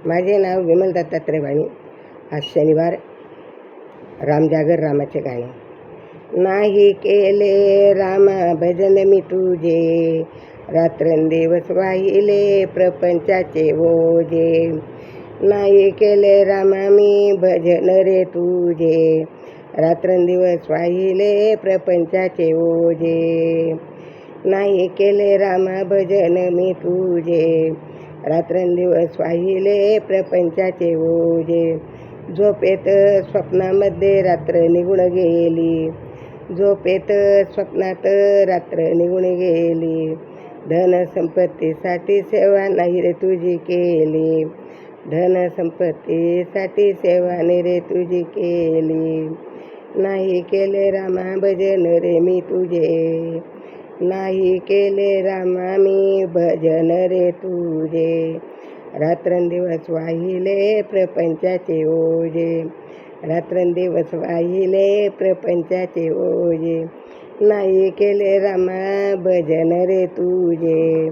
माझे नाव विमल दत्तात्रय वाणी. आज शनिवार. रामजागर रामाचे गाणे. नाही केले रामा भजन मी तुझे, रात्रंदिवस वाहिले प्रपंचाचे ओझे. नाही केले रामा मी भजन रे तुझे, रात्रंदिवस वाहिले प्रपंचाचे ओझे. नाही केले रामा भजन मी तुझे, रात्रंदिवस वाहिले प्रपंचाचे ओझे. झोपेत स्वप्नामध्ये रात्र निघून गेली, झोपेत स्वप्नात रात्र निघून गेली. धन संपत्तीसाठी सेवा नाही रे तुझी केली, धन संपत्तीसाठी सेवा नाही रे तुझी केली. नाही केले रामा भजन रे मी तुझे, नाही केले रामा मी भजन रे तुझे. रात्रंदिवस वाहिले प्रपंचाचे ओझे, रात्रंदिवस वाहिले प्रपंचाचे ओझे. नाही केले रामा भजन रे तुझे,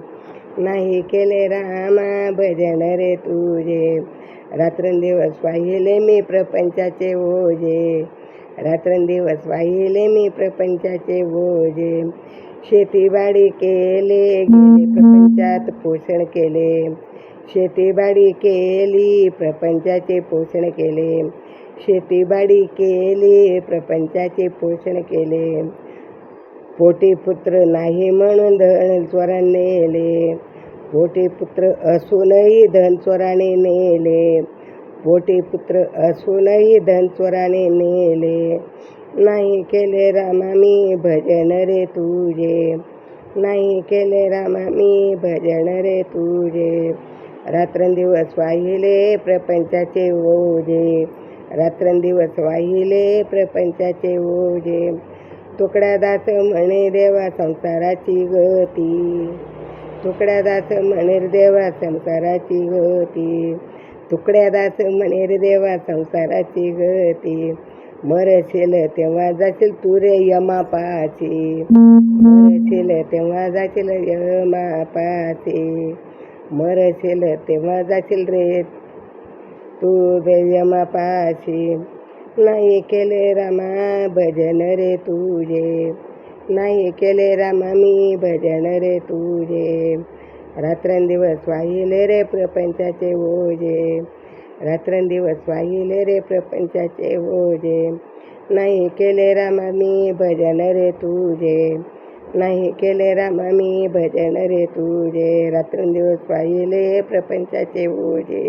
नाही केले रामा भजन रे तुझे. रात्रंदिवस वाहिले मी प्रपंचाचे ओझे, रात्रंदिवस वाहिले मी प्रपंचाचे ओझे. शेतीबाडी केले गेले प्रपंचात पोषण केले, शेतीबाडी केली प्रपंचाचे पोषण केले. शेतीबाडी केली प्रपंचाचे पोषण केले. पोटी पुत्र नाही म्हणून धन चोराने नेले, पोटी पुत्र असूनही धन चोराने नेले, पोटी पुत्र असूनही धन चोराने नेले. नाही केले रामा मी भजन रे तुझे, नाही केले रामा मी भजन रे तुझे. रात्रंदिवस वाहिले प्रपंचाचे ओझे, रात्रंदिवस वाहिले प्रपंचाचे ओझे. तुकड्यादास म्हणे देवा संसाराची गती, तुकड्यादास म्हणे देवा संसाराची गती, तुकड्यादास म्हणे देवा संसाराची गती. मरशील तेव्हा जाशील तू रे यमापाशी, मरशील तेव्हा जाशील यमापाशी, मरशील तेव्हा जाशील रे तू रे यमापाशी. नाही केले रामा भजन रे तुझे, नाही केले रामा मी भजन रे तुझे. रात्रंदिवस वाहिले रे प्रपंचाचे ओझे, रात्रंदिवस वाहिले रे प्रपंचाचे ओझे. नाही केले रामा मी भजन रे तुझे, नाही केले रामा मी भजन रे तुझे. रात्रंदिवस वाहिले प्रपंचाचे ओझे,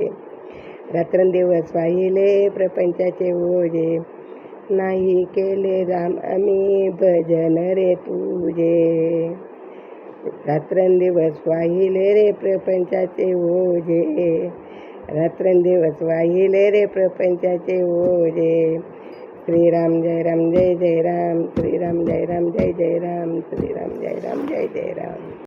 रात्रंदिवस वाहिले प्रपंचाचे ओझे. नाही केले रामा मी भजन रे तुझे, रात्रंदिवस वाहिले रे प्रपंचाचे ओझे, रात्रंदिवस वाहिले रे प्रपंचाचे ओझे. श्रीराम जय राम जय जय राम, श्रीराम जय राम जय जय राम, श्रीराम जय राम जय जय राम.